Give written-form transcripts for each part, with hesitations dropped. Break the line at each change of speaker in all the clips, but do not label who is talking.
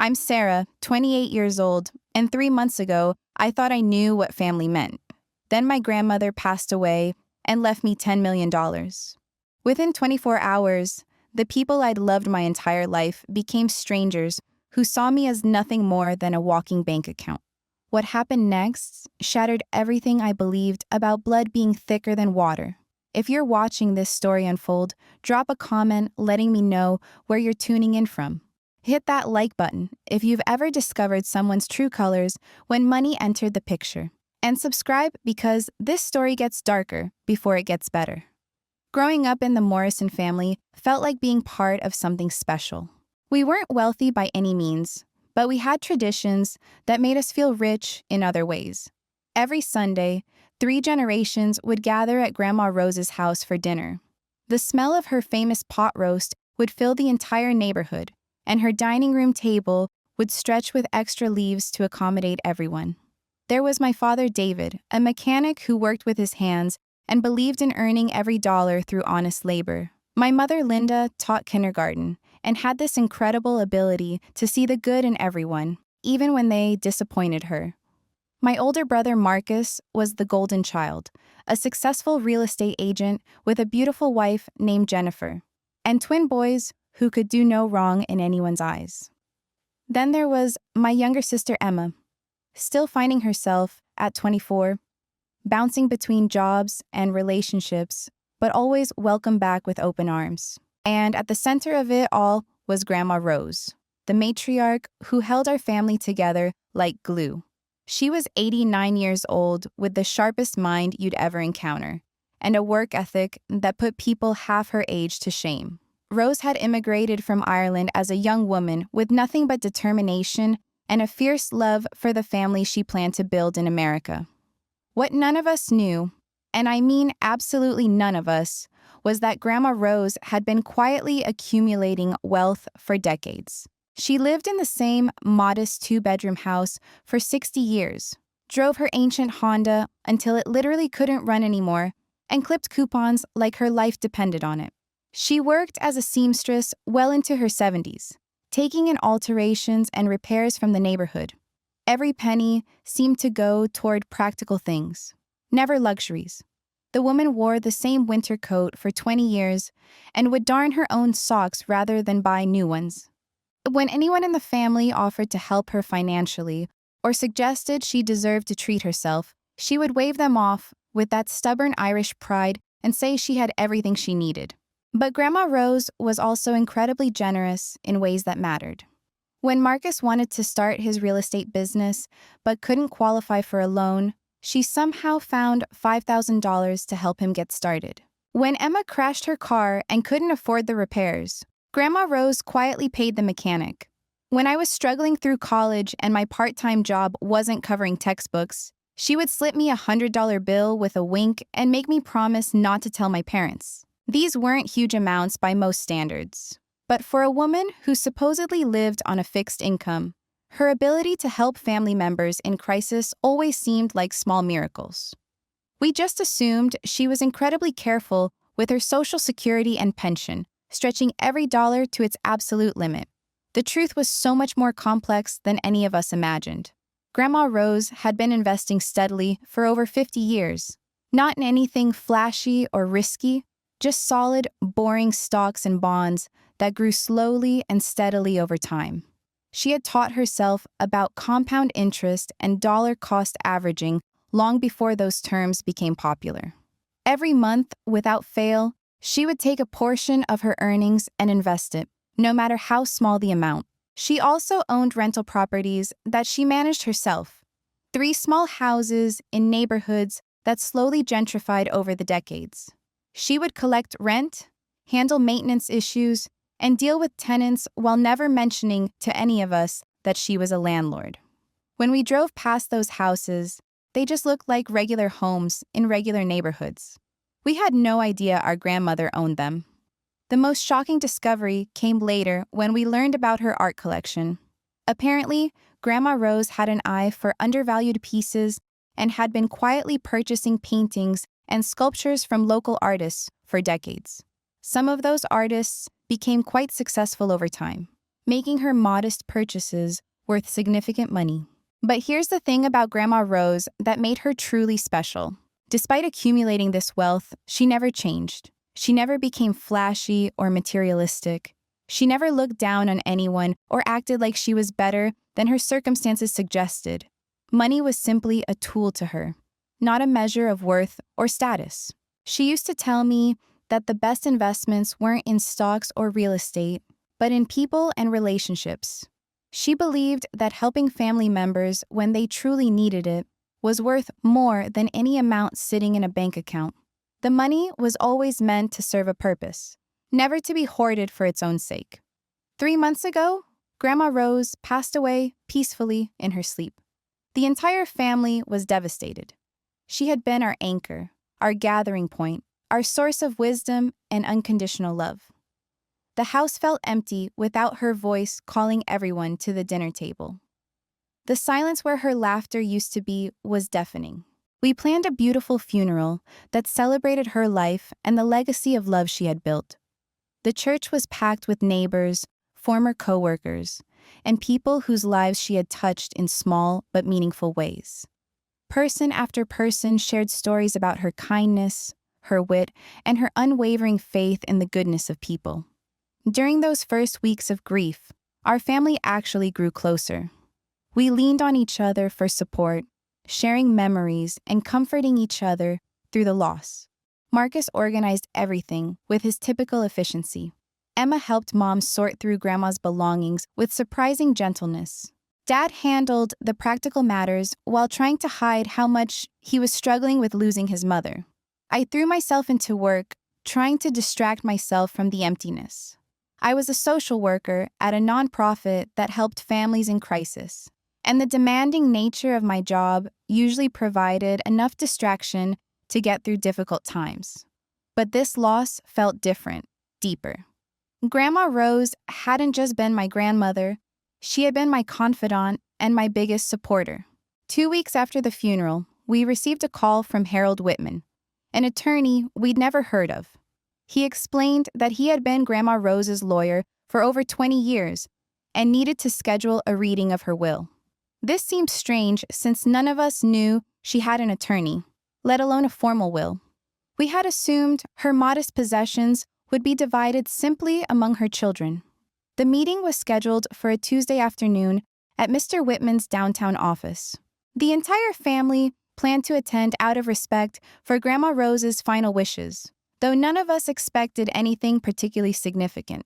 I'm Sarah, 28 years old, and 3 months ago, I thought I knew what family meant. Then my grandmother passed away and left me $10 million. Within 24 hours, the people I'd loved my entire life became strangers who saw me as nothing more than a walking bank account. What happened next shattered everything I believed about blood being thicker than water. If you're watching this story unfold, drop a comment letting me know where you're tuning in from. Hit that like button if you've ever discovered someone's true colors when money entered the picture. And subscribe because this story gets darker before it gets better. Growing up in the Morrison family felt like being part of something special. We weren't wealthy by any means, but we had traditions that made us feel rich in other ways. Every Sunday, 3 generations would gather at Grandma Rose's house for dinner. The smell of her famous pot roast would fill the entire neighborhood, and her dining room table would stretch with extra leaves to accommodate everyone. There was my father David, a mechanic who worked with his hands and believed in earning every dollar through honest labor. My mother Linda taught kindergarten and had this incredible ability to see the good in everyone, even when they disappointed her. My older brother Marcus was the golden child, a successful real estate agent with a beautiful wife named Jennifer, and twin boys who could do no wrong in anyone's eyes. Then there was my younger sister Emma, still finding herself at 24, bouncing between jobs and relationships, but always welcomed back with open arms. And at the center of it all was Grandma Rose, the matriarch who held our family together like glue. She was 89 years old with the sharpest mind you'd ever encounter, and a work ethic that put people half her age to shame. Rose had immigrated from Ireland as a young woman with nothing but determination and a fierce love for the family she planned to build in America. What none of us knew, and I mean absolutely none of us, was that Grandma Rose had been quietly accumulating wealth for decades. She lived in the same modest 2-bedroom house for 60 years, drove her ancient Honda until it literally couldn't run anymore, and clipped coupons like her life depended on it. She worked as a seamstress well into her 70s, taking in alterations and repairs from the neighborhood. Every penny seemed to go toward practical things, never luxuries. The woman wore the same winter coat for 20 years and would darn her own socks rather than buy new ones. When anyone in the family offered to help her financially or suggested she deserved to treat herself, she would wave them off with that stubborn Irish pride and say she had everything she needed. But Grandma Rose was also incredibly generous in ways that mattered. When Marcus wanted to start his real estate business but couldn't qualify for a loan, she somehow found $5,000 to help him get started. When Emma crashed her car and couldn't afford the repairs, Grandma Rose quietly paid the mechanic. When I was struggling through college and my part-time job wasn't covering textbooks, she would slip me a $100 bill with a wink and make me promise not to tell my parents. These weren't huge amounts by most standards, but for a woman who supposedly lived on a fixed income, her ability to help family members in crisis always seemed like small miracles. We just assumed she was incredibly careful with her Social Security and pension, stretching every dollar to its absolute limit. The truth was so much more complex than any of us imagined. Grandma Rose had been investing steadily for over 50 years, not in anything flashy or risky, just solid, boring stocks and bonds that grew slowly and steadily over time. She had taught herself about compound interest and dollar cost averaging long before those terms became popular. Every month, without fail, she would take a portion of her earnings and invest it, no matter how small the amount. She also owned rental properties that she managed herself, 3 small houses in neighborhoods that slowly gentrified over the decades. She would collect rent, handle maintenance issues, and deal with tenants while never mentioning to any of us that she was a landlord. When we drove past those houses, they just looked like regular homes in regular neighborhoods. We had no idea our grandmother owned them. The most shocking discovery came later when we learned about her art collection. Apparently, Grandma Rose had an eye for undervalued pieces and had been quietly purchasing paintings and sculptures from local artists for decades. Some of those artists became quite successful over time. making her modest purchases worth significant money. But here's the thing about Grandma Rose that made her truly special. Despite accumulating this wealth, she never changed. She never became flashy or materialistic. She never looked down on anyone or acted like she was better than her circumstances suggested. Money was simply a tool to her, not a measure of worth or status. She used to tell me that the best investments weren't in stocks or real estate, but in people and relationships. She believed that helping family members when they truly needed it was worth more than any amount sitting in a bank account. The money was always meant to serve a purpose, never to be hoarded for its own sake. 3 months ago, Grandma Rose passed away peacefully in her sleep. The entire family was devastated. She had been our anchor, our gathering point, our source of wisdom and unconditional love. The house felt empty without her voice calling everyone to the dinner table. The silence where her laughter used to be was deafening. We planned a beautiful funeral that celebrated her life and the legacy of love she had built. The church was packed with neighbors, former coworkers, and people whose lives she had touched in small but meaningful ways. Person after person shared stories about her kindness, her wit, and her unwavering faith in the goodness of people. During those first weeks of grief, our family actually grew closer. We leaned on each other for support, sharing memories and comforting each other through the loss. Marcus organized everything with his typical efficiency. Emma helped Mom sort through Grandma's belongings with surprising gentleness. Dad handled the practical matters while trying to hide how much he was struggling with losing his mother. I threw myself into work, trying to distract myself from the emptiness. I was a social worker at a nonprofit that helped families in crisis, and the demanding nature of my job usually provided enough distraction to get through difficult times. But this loss felt different, deeper. Grandma Rose hadn't just been my grandmother, she had been my confidant and my biggest supporter. 2 weeks after the funeral, we received a call from Harold Whitman, an attorney we'd never heard of. He explained that he had been Grandma Rose's lawyer for over 20 years and needed to schedule a reading of her will. This seemed strange since none of us knew she had an attorney, let alone a formal will. We had assumed her modest possessions would be divided simply among her children. The meeting was scheduled for a Tuesday afternoon at Mr. Whitman's downtown office. The entire family planned to attend out of respect for Grandma Rose's final wishes, though none of us expected anything particularly significant.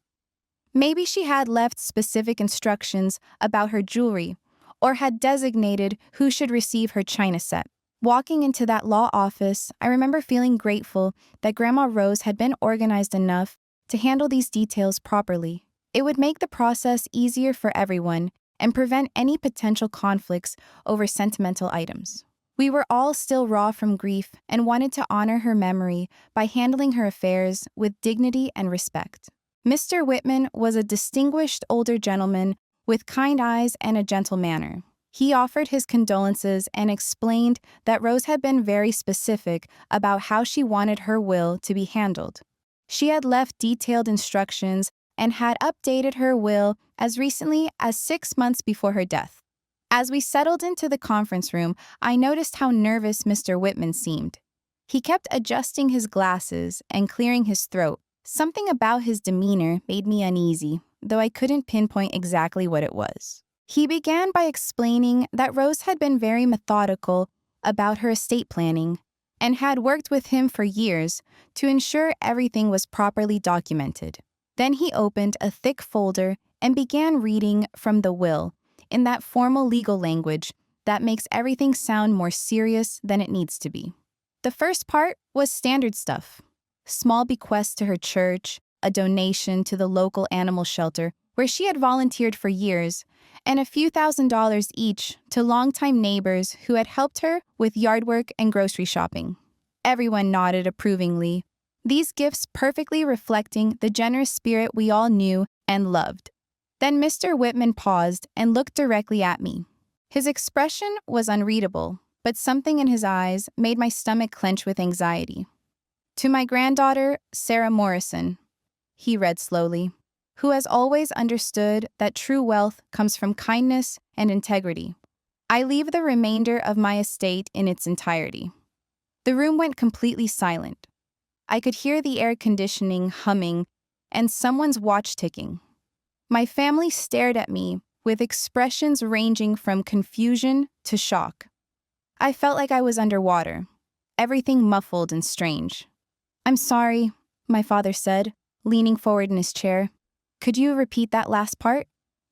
Maybe she had left specific instructions about her jewelry or had designated who should receive her china set. Walking into that law office, I remember feeling grateful that Grandma Rose had been organized enough to handle these details properly. It would make the process easier for everyone and prevent any potential conflicts over sentimental items. We were all still raw from grief and wanted to honor her memory by handling her affairs with dignity and respect. Mr. Whitman was a distinguished older gentleman with kind eyes and a gentle manner. He offered his condolences and explained that Rose had been very specific about how she wanted her will to be handled. She had left detailed instructions and had updated her will as recently as 6 months before her death. As we settled into the conference room, I noticed how nervous Mr. Whitman seemed. He kept adjusting his glasses and clearing his throat. Something about his demeanor made me uneasy, though I couldn't pinpoint exactly what it was. He began by explaining that Rose had been very methodical about her estate planning and had worked with him for years to ensure everything was properly documented. Then he opened a thick folder and began reading from the will in that formal legal language that makes everything sound more serious than it needs to be. The first part was standard stuff. Small bequests to her church, a donation to the local animal shelter where she had volunteered for years, and a few $1,000s each to longtime neighbors who had helped her with yard work and grocery shopping. Everyone nodded approvingly, these gifts perfectly reflecting the generous spirit we all knew and loved. Then Mr. Whitman paused and looked directly at me. His expression was unreadable, but something in his eyes made my stomach clench with anxiety. To my granddaughter, Sarah Morrison, he read slowly. who has always understood that true wealth comes from kindness and integrity. I leave the remainder of my estate in its entirety." The room went completely silent. I could hear the air conditioning humming and someone's watch ticking. My family stared at me with expressions ranging from confusion to shock. I felt like I was underwater, everything muffled and strange. "I'm sorry," my father said, leaning forward in his chair. "Could you repeat that last part?"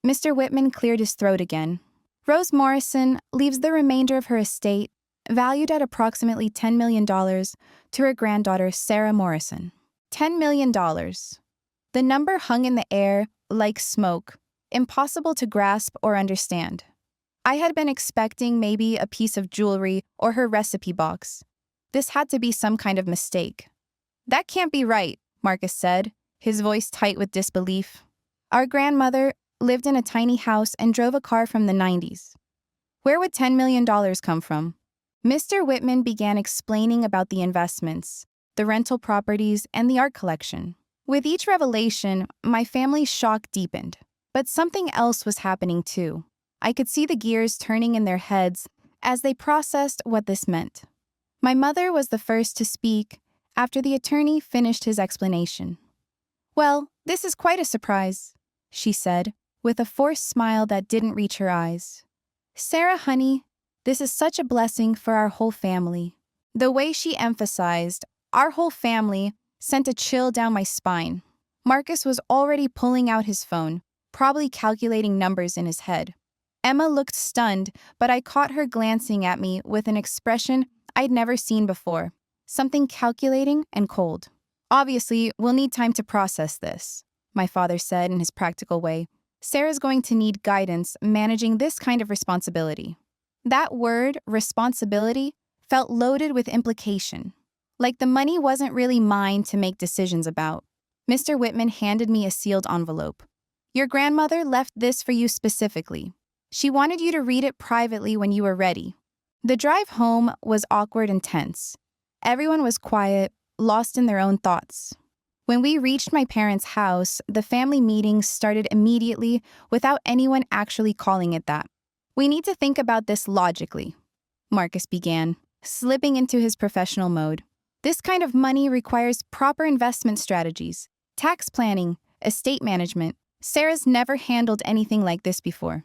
Mr. Whitman cleared his throat again. "Rose Morrison leaves the remainder of her estate, valued at approximately $10 million, to her granddaughter, Sarah Morrison." $10 million. The number hung in the air like smoke, impossible to grasp or understand. I had been expecting maybe a piece of jewelry or her recipe box. This had to be some kind of mistake. "That can't be right," Marcus said, his voice tight with disbelief. "Our grandmother lived in a tiny house and drove a car from the 90s. Where would $10 million come from?" Mr. Whitman began explaining about the investments, the rental properties, and the art collection. With each revelation, my family's shock deepened. But something else was happening too. I could see the gears turning in their heads as they processed what this meant. My mother was the first to speak after the attorney finished his explanation. "Well, this is quite a surprise," she said, with a forced smile that didn't reach her eyes. "Sarah, honey, this is such a blessing for our whole family." The way she emphasized "our whole family" sent a chill down my spine. Marcus was already pulling out his phone, probably calculating numbers in his head. Emma looked stunned, but I caught her glancing at me with an expression I'd never seen before, something calculating and cold. "Obviously, we'll need time to process this," my father said in his practical way. "Sarah's going to need guidance managing this kind of responsibility." That word, responsibility, felt loaded with implication, like the money wasn't really mine to make decisions about. Mr. Whitman handed me a sealed envelope. "Your grandmother left this for you specifically. She wanted you to read it privately when you were ready." The drive home was awkward and tense. Everyone was quiet, lost in their own thoughts. When we reached my parents' house, the family meeting started immediately without anyone actually calling it that. "We need to think about this logically," Marcus began, slipping into his professional mode. "This kind of money requires proper investment strategies, tax planning, estate management. Sarah's never handled anything like this before."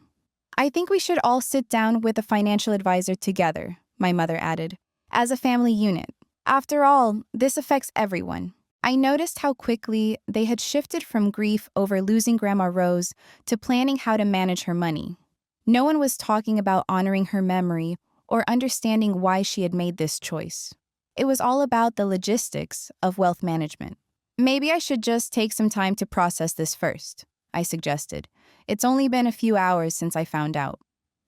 "I think we should all sit down with a financial advisor together," my mother added, "as a family unit. After all, this affects everyone." I noticed how quickly they had shifted from grief over losing Grandma Rose to planning how to manage her money. No one was talking about honoring her memory or understanding why she had made this choice. It was all about the logistics of wealth management. "Maybe I should just take some time to process this first," I suggested. "It's only been a few hours since I found out."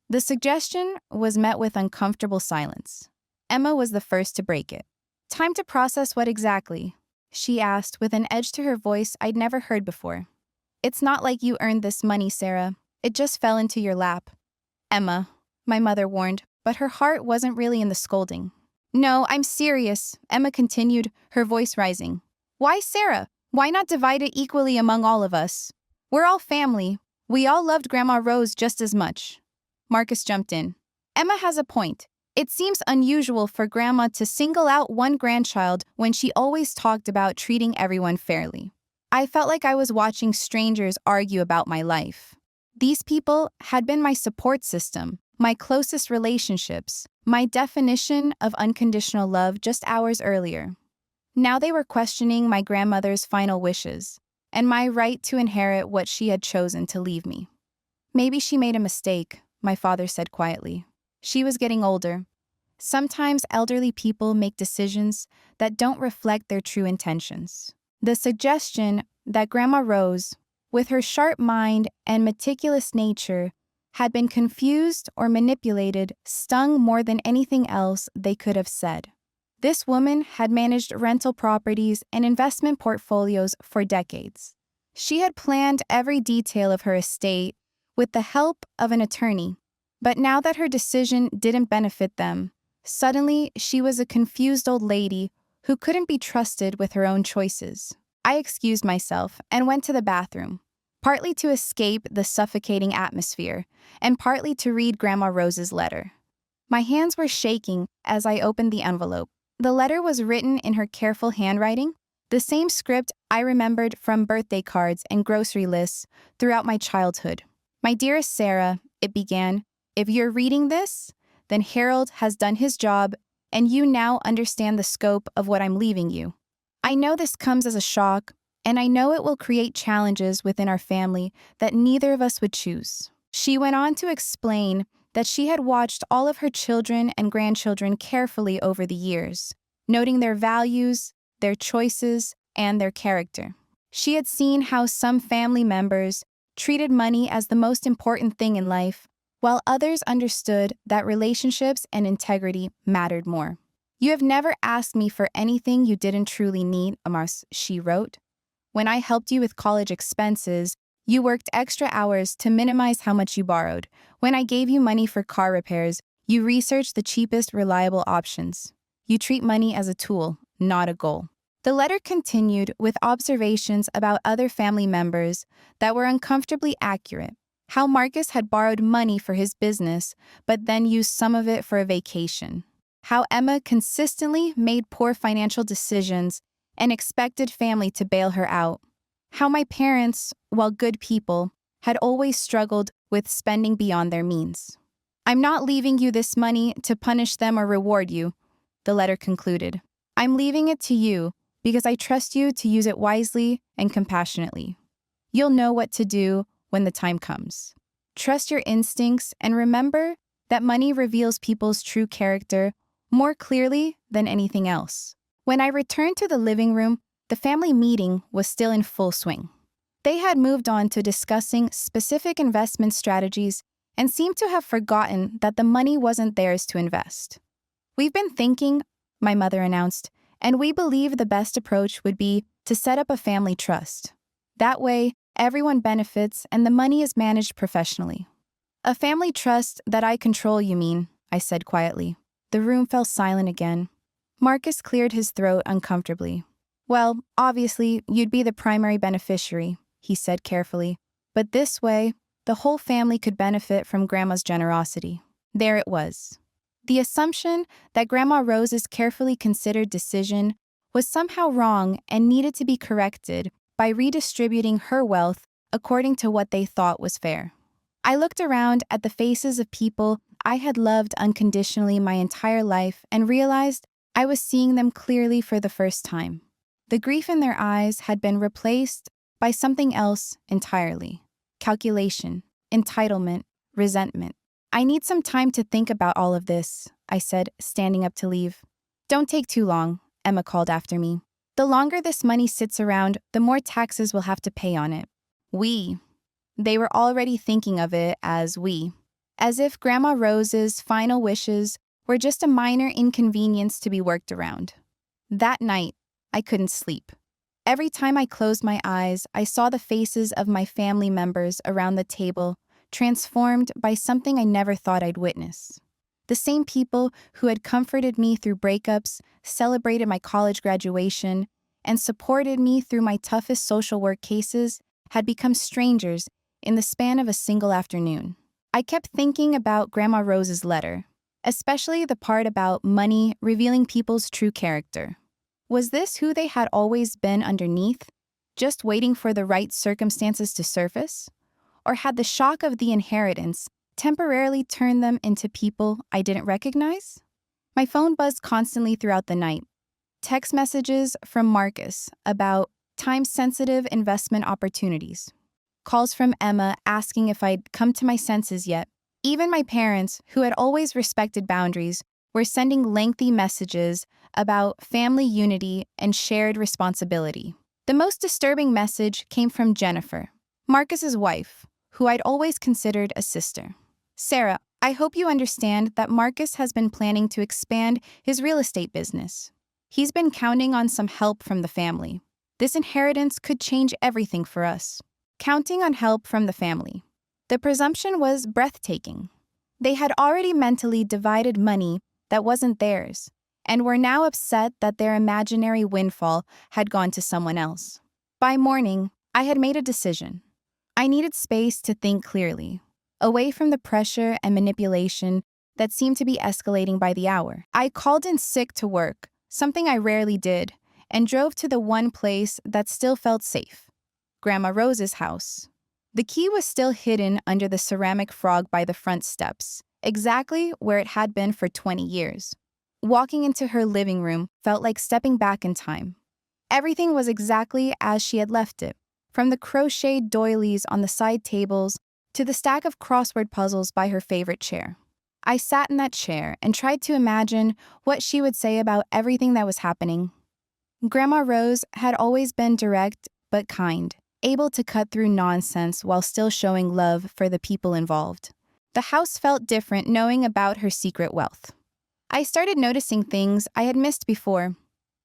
The suggestion was met with uncomfortable silence. Emma was the first to break it. "Time to process what exactly?" she asked with an edge to her voice I'd never heard before. "It's not like you earned this money, Sarah. It just fell into your lap." "Emma," my mother warned, but her heart wasn't really in the scolding. "No, I'm serious," Emma continued, her voice rising. "Why Sarah? Why not divide it equally among all of us? We're all family. We all loved Grandma Rose just as much." Marcus jumped in. "Emma has a point. It seems unusual for Grandma to single out one grandchild when she always talked about treating everyone fairly." I felt like I was watching strangers argue about my life. These people had been my support system, my closest relationships, my definition of unconditional love just hours earlier. Now they were questioning my grandmother's final wishes and my right to inherit what she had chosen to leave me. "Maybe she made a mistake," my father said quietly. "She was getting older. Sometimes elderly people make decisions that don't reflect their true intentions." The suggestion that Grandma Rose, with her sharp mind and meticulous nature, had been confused or manipulated stung more than anything else they could have said. This woman had managed rental properties and investment portfolios for decades. She had planned every detail of her estate with the help of an attorney. But now that her decision didn't benefit them, suddenly she was a confused old lady who couldn't be trusted with her own choices. I excused myself and went to the bathroom. partly to escape the suffocating atmosphere, and partly to read Grandma Rose's letter. My hands were shaking as I opened the envelope. The letter was written in her careful handwriting, the same script I remembered from birthday cards and grocery lists throughout my childhood. "My dearest Sarah," it began, "if you're reading this, then Harold has done his job and you now understand the scope of what I'm leaving you. I know this comes as a shock, and I know it will create challenges within our family that neither of us would choose." She went on to explain that she had watched all of her children and grandchildren carefully over the years, noting their values, their choices, and their character. She had seen how some family members treated money as the most important thing in life, while others understood that relationships and integrity mattered more. "You have never asked me for anything you didn't truly need, Amos," she wrote. "When I helped you with college expenses, you worked extra hours to minimize how much you borrowed. When I gave you money for car repairs, you researched the cheapest reliable options. You treat money as a tool, not a goal." The letter continued with observations about other family members that were uncomfortably accurate. How Marcus had borrowed money for his business, but then used some of it for a vacation. How Emma consistently made poor financial decisions and expected family to bail her out. How my parents, while good people, had always struggled with spending beyond their means. "I'm not leaving you this money to punish them or reward you," the letter concluded. "I'm leaving it to you because I trust you to use it wisely and compassionately. You'll know what to do when the time comes. Trust your instincts and remember that money reveals people's true character more clearly than anything else." When I returned to the living room, the family meeting was still in full swing. They had moved on to discussing specific investment strategies and seemed to have forgotten that the money wasn't theirs to invest. "We've been thinking," my mother announced, "and we believe the best approach would be to set up a family trust. That way, everyone benefits and the money is managed professionally." "A family trust that I control, you mean?" I said quietly. The room fell silent again. Marcus cleared his throat uncomfortably. "Well, obviously, you'd be the primary beneficiary," he said carefully. "But this way, the whole family could benefit from Grandma's generosity." There it was. The assumption that Grandma Rose's carefully considered decision was somehow wrong and needed to be corrected by redistributing her wealth according to what they thought was fair. I looked around at the faces of people I had loved unconditionally my entire life and realized I was seeing them clearly for the first time. The grief in their eyes had been replaced by something else entirely. Calculation, entitlement, resentment. "I need some time to think about all of this," I said, standing up to leave. "Don't take too long," Emma called after me. "The longer this money sits around, the more taxes we'll have to pay on it." We. They were already thinking of it as we. As if Grandma Rose's final wishes were just a minor inconvenience to be worked around. That night, I couldn't sleep. Every time I closed my eyes, I saw the faces of my family members around the table, transformed by something I never thought I'd witness. The same people who had comforted me through breakups, celebrated my college graduation, and supported me through my toughest social work cases had become strangers in the span of a single afternoon. I kept thinking about Grandma Rose's letter, especially the part about money revealing people's true character. Was this who they had always been underneath, just waiting for the right circumstances to surface? Or had the shock of the inheritance temporarily turned them into people I didn't recognize? My phone buzzed constantly throughout the night. Text messages from Marcus about time-sensitive investment opportunities. Calls from Emma asking if I'd come to my senses yet. Even my parents, who had always respected boundaries, were sending lengthy messages about family unity and shared responsibility. The most disturbing message came from Jennifer, Marcus's wife, who I'd always considered a sister. "Sarah, I hope you understand that Marcus has been planning to expand his real estate business. He's been counting on some help from the family. This inheritance could change everything for us." Counting on help from the family. The presumption was breathtaking. They had already mentally divided money that wasn't theirs, and were now upset that their imaginary windfall had gone to someone else. By morning, I had made a decision. I needed space to think clearly, away from the pressure and manipulation that seemed to be escalating by the hour. I called in sick to work, something I rarely did, and drove to the one place that still felt safe, Grandma Rose's house. The key was still hidden under the ceramic frog by the front steps, exactly where it had been for 20 years. Walking into her living room felt like stepping back in time. Everything was exactly as she had left it, from the crocheted doilies on the side tables to the stack of crossword puzzles by her favorite chair. I sat in that chair and tried to imagine what she would say about everything that was happening. Grandma Rose had always been direct but kind, able to cut through nonsense while still showing love for the people involved. The house felt different knowing about her secret wealth. I started noticing things I had missed before.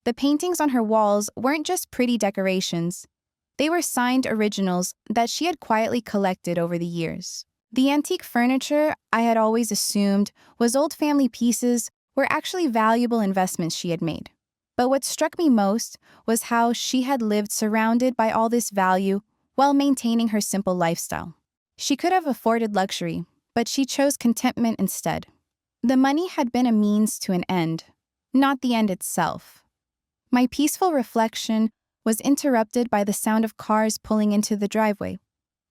The paintings on her walls weren't just pretty decorations. They were signed originals that she had quietly collected over the years. The antique furniture I had always assumed was old family pieces were actually valuable investments she had made. But what struck me most was how she had lived surrounded by all this value while maintaining her simple lifestyle. She could have afforded luxury, but she chose contentment instead. The money had been a means to an end, not the end itself. My peaceful reflection was interrupted by the sound of cars pulling into the driveway.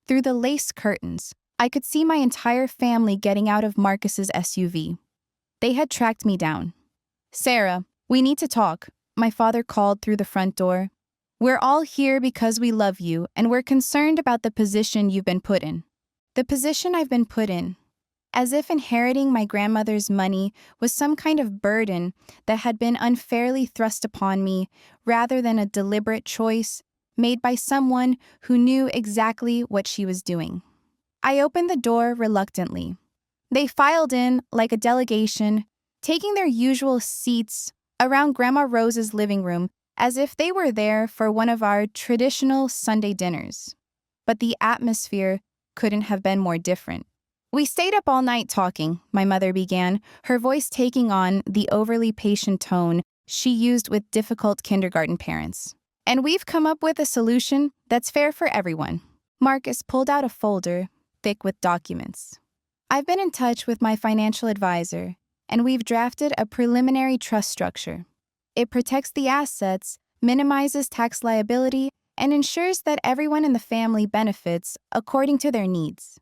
Through the lace curtains, I could see my entire family getting out of Marcus's SUV. They had tracked me down. "Sarah, we need to talk," my father called through the front door. "We're all here because we love you and we're concerned about the position you've been put in." The position I've been put in. As if inheriting my grandmother's money was some kind of burden that had been unfairly thrust upon me rather than a deliberate choice made by someone who knew exactly what she was doing. I opened the door reluctantly. They filed in like a delegation, taking their usual seats around Grandma Rose's living room as if they were there for one of our traditional Sunday dinners. But the atmosphere couldn't have been more different. "We stayed up all night talking," my mother began, her voice taking on the overly patient tone she used with difficult kindergarten parents. "And we've come up with a solution that's fair for everyone." Marcus pulled out a folder thick with documents. "I've been in touch with my financial advisor, and we've drafted a preliminary trust structure. It protects the assets, minimizes tax liability, and ensures that everyone in the family benefits according to their needs."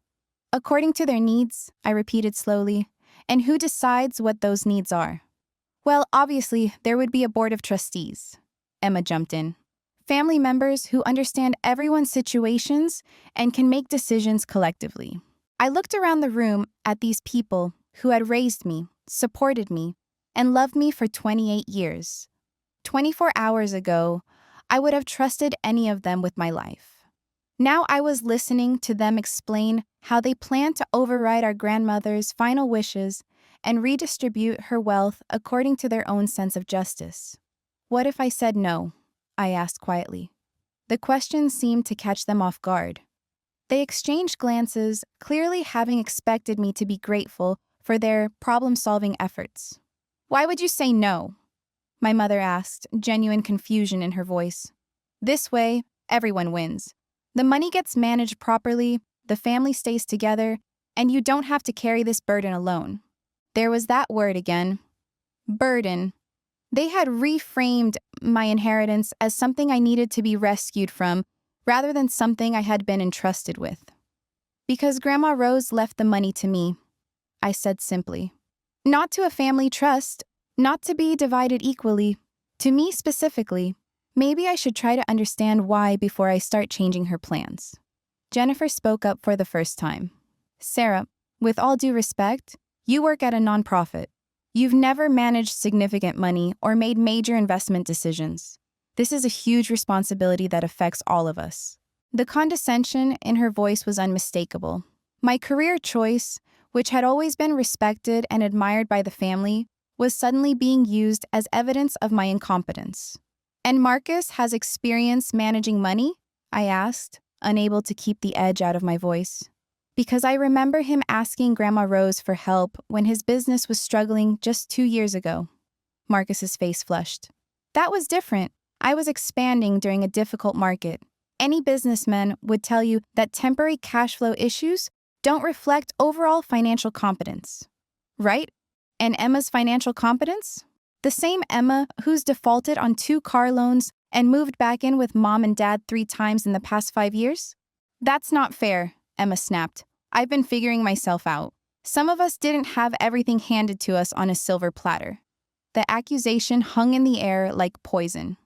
"According to their needs," I repeated slowly. "And who decides what those needs are?" "Well, obviously, there would be a board of trustees." Emma jumped in. "Family members who understand everyone's situations and can make decisions collectively." I looked around the room at these people who had raised me, supported me, and loved me for 28 years. 24 hours ago, I would have trusted any of them with my life. Now I was listening to them explain how they plan to override our grandmother's final wishes and redistribute her wealth according to their own sense of justice. "What if I said no?" I asked quietly. The question seemed to catch them off guard. They exchanged glances, clearly having expected me to be grateful for their problem-solving efforts. "Why would you say no?" my mother asked, genuine confusion in her voice. "This way, everyone wins. The money gets managed properly, the family stays together, and you don't have to carry this burden alone." There was that word again. Burden. They had reframed my inheritance as something I needed to be rescued from, rather than something I had been entrusted with. "Because Grandma Rose left the money to me," I said simply. "Not to a family trust, not to be divided equally. To me specifically. Maybe I should try to understand why before I start changing her plans." Jennifer spoke up for the first time. "Sarah, with all due respect, you work at a nonprofit. You've never managed significant money or made major investment decisions. This is a huge responsibility that affects all of us." The condescension in her voice was unmistakable. My career choice, which had always been respected and admired by the family, was suddenly being used as evidence of my incompetence. "And Marcus has experience managing money?" I asked, unable to keep the edge out of my voice. Because I remember him asking Grandma Rose for help when his business was struggling just 2 years ago. Marcus's face flushed. "That was different. I was expanding during a difficult market. Any businessman would tell you that temporary cash flow issues don't reflect overall financial competence. Right? And Emma's financial competence? The same Emma who's defaulted on 2 car loans and moved back in with mom and dad 3 times in the past 5 years? That's not fair, Emma snapped. I've been figuring myself out. Some of us didn't have everything handed to us on a silver platter. The accusation hung in the air like poison.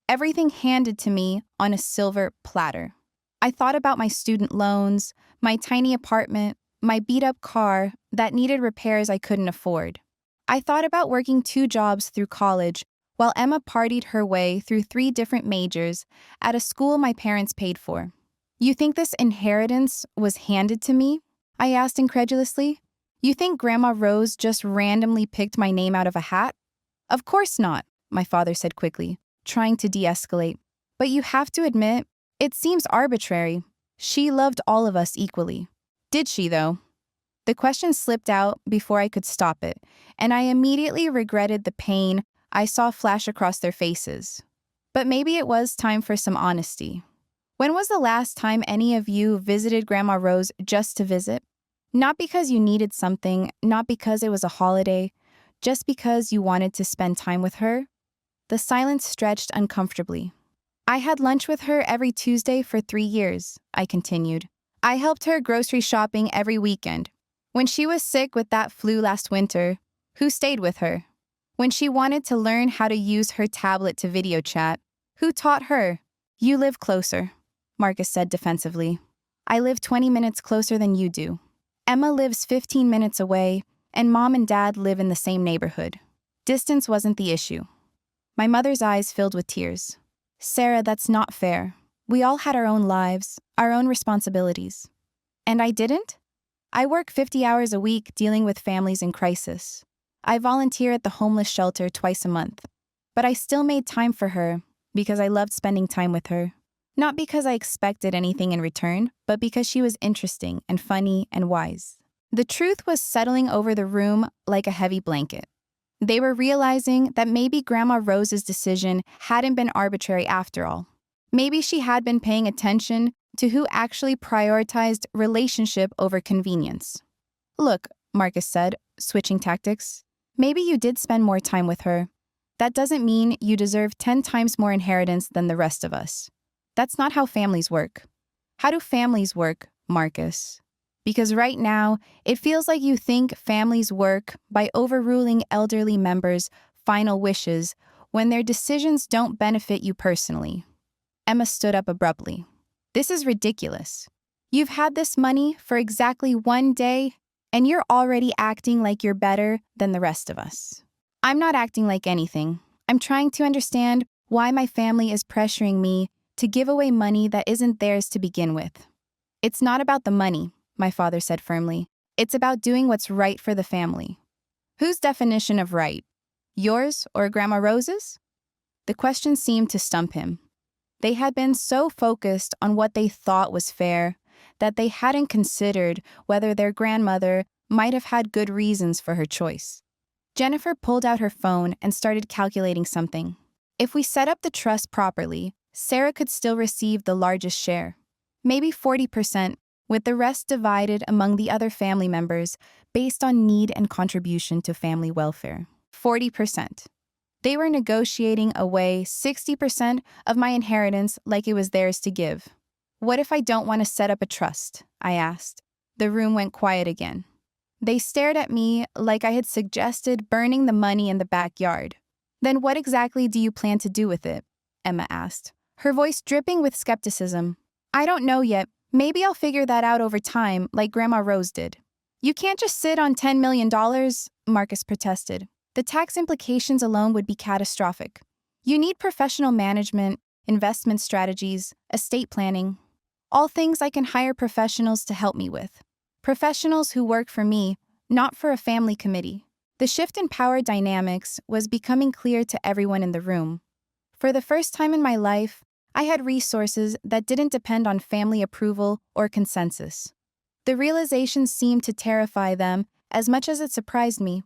Everything handed to me on a silver platter. I thought about my student loans, my tiny apartment, my beat-up car that needed repairs I couldn't afford. I thought about working 2 jobs through college while Emma partied her way through 3 different majors at a school my parents paid for. You think this inheritance was handed to me? I asked incredulously. You think Grandma Rose just randomly picked my name out of a hat? Of course not, my father said quickly, trying to de-escalate. But you have to admit, it seems arbitrary. She loved all of us equally. Did she, though? The question slipped out before I could stop it, and I immediately regretted the pain I saw flash across their faces. But maybe it was time for some honesty. When was the last time any of you visited Grandma Rose just to visit? Not because you needed something, not because it was a holiday, just because you wanted to spend time with her? The silence stretched uncomfortably. I had lunch with her every Tuesday for 3 years, I continued. I helped her grocery shopping every weekend. When she was sick with that flu last winter, who stayed with her? When she wanted to learn how to use her tablet to video chat, who taught her? You live closer, Marcus said defensively. I live 20 minutes closer than you do. Emma lives 15 minutes away, and Mom and Dad live in the same neighborhood. Distance wasn't the issue. My mother's eyes filled with tears. Sarah, that's not fair. We all had our own lives, our own responsibilities. And I didn't? I work 50 hours a week dealing with families in crisis. I volunteer at the homeless shelter twice a month. But I still made time for her because I loved spending time with her. Not because I expected anything in return, but because she was interesting and funny and wise. The truth was settling over the room like a heavy blanket. They were realizing that maybe Grandma Rose's decision hadn't been arbitrary after all. Maybe she had been paying attention to who actually prioritized relationship over convenience. Look, Marcus said, switching tactics, maybe you did spend more time with her. That doesn't mean you deserve 10 times more inheritance than the rest of us. That's not how families work. How do families work, Marcus? Because right now, it feels like you think families work by overruling elderly members' final wishes when their decisions don't benefit you personally. Emma stood up abruptly. This is ridiculous. You've had this money for exactly 1 day, and you're already acting like you're better than the rest of us. I'm not acting like anything. I'm trying to understand why my family is pressuring me to give away money that isn't theirs to begin with. It's not about the money, my father said firmly. It's about doing what's right for the family. Whose definition of right? Yours or Grandma Rose's? The question seemed to stump him. They had been so focused on what they thought was fair that they hadn't considered whether their grandmother might have had good reasons for her choice. Jennifer pulled out her phone and started calculating something. If we set up the trust properly, Sarah could still receive the largest share, maybe 40%, with the rest divided among the other family members based on need and contribution to family welfare. 40%. They were negotiating away 60% of my inheritance like it was theirs to give. What if I don't want to set up a trust? I asked. The room went quiet again. They stared at me like I had suggested burning the money in the backyard. Then what exactly do you plan to do with it? Emma asked, her voice dripping with skepticism. I don't know yet. Maybe I'll figure that out over time, like Grandma Rose did. You can't just sit on $10 million, Marcus protested. The tax implications alone would be catastrophic. You need professional management, investment strategies, estate planning. All things I can hire professionals to help me with. Professionals who work for me, not for a family committee. The shift in power dynamics was becoming clear to everyone in the room. For the first time in my life, I had resources that didn't depend on family approval or consensus. The realization seemed to terrify them as much as it surprised me.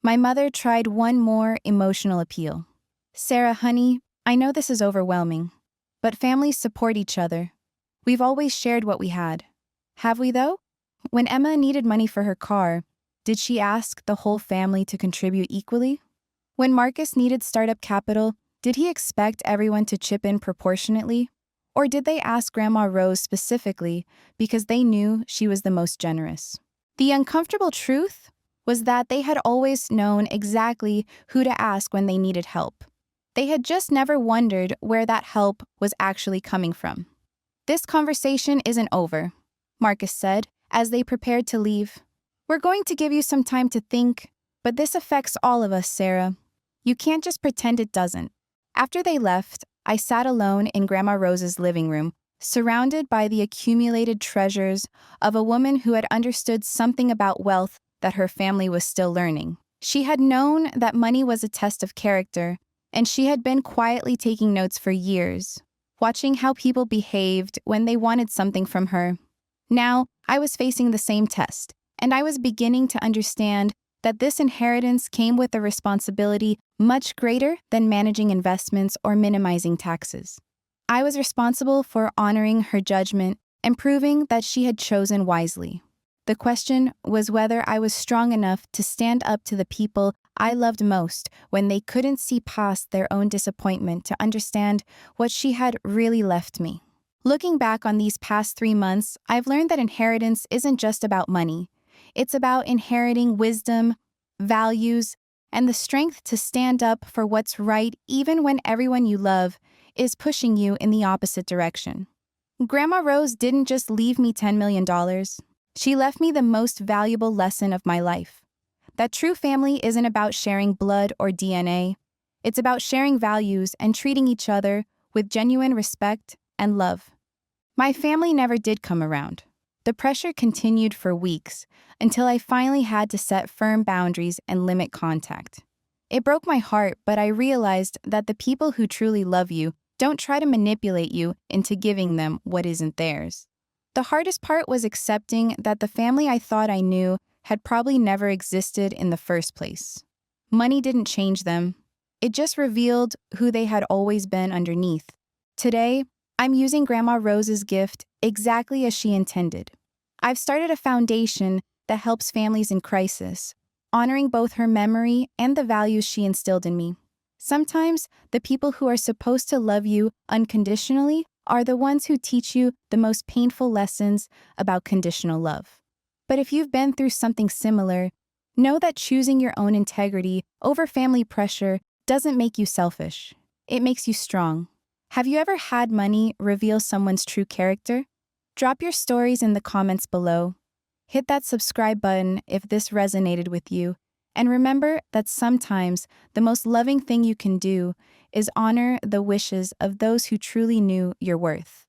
My mother tried one more emotional appeal. Sarah, honey, I know this is overwhelming. But families support each other. We've always shared what we had. Have we, though? When Emma needed money for her car, did she ask the whole family to contribute equally? When Marcus needed startup capital, did he expect everyone to chip in proportionately? Or did they ask Grandma Rose specifically because they knew she was the most generous? The uncomfortable truth was that they had always known exactly who to ask when they needed help. They had just never wondered where that help was actually coming from. "This conversation isn't over," Marcus said as they prepared to leave. "We're going to give you some time to think, but this affects all of us, Sarah. You can't just pretend it doesn't." After they left, I sat alone in Grandma Rose's living room, surrounded by the accumulated treasures of a woman who had understood something about wealth that her family was still learning. She had known that money was a test of character, and she had been quietly taking notes for years, watching how people behaved when they wanted something from her. Now, I was facing the same test, and I was beginning to understand that this inheritance came with a responsibility much greater than managing investments or minimizing taxes. I was responsible for honoring her judgment and proving that she had chosen wisely. The question was whether I was strong enough to stand up to the people I loved most when they couldn't see past their own disappointment to understand what she had really left me. Looking back on these past 3 months, I've learned that inheritance isn't just about money. It's about inheriting wisdom, values, and the strength to stand up for what's right even when everyone you love is pushing you in the opposite direction. Grandma Rose didn't just leave me $10 million. She left me the most valuable lesson of my life. That true family isn't about sharing blood or DNA. It's about sharing values and treating each other with genuine respect and love. My family never did come around. The pressure continued for weeks until I finally had to set firm boundaries and limit contact. It broke my heart, but I realized that the people who truly love you don't try to manipulate you into giving them what isn't theirs. The hardest part was accepting that the family I thought I knew had probably never existed in the first place. Money didn't change them. It just revealed who they had always been underneath. Today, I'm using Grandma Rose's gift exactly as she intended. I've started a foundation that helps families in crisis, honoring both her memory and the values she instilled in me. Sometimes, the people who are supposed to love you unconditionally are the ones who teach you the most painful lessons about conditional love. But if you've been through something similar, know that choosing your own integrity over family pressure doesn't make you selfish. It makes you strong. Have you ever had money reveal someone's true character? Drop your stories in the comments below. Hit that subscribe button if this resonated with you. And remember that sometimes the most loving thing you can do is honor the wishes of those who truly knew your worth.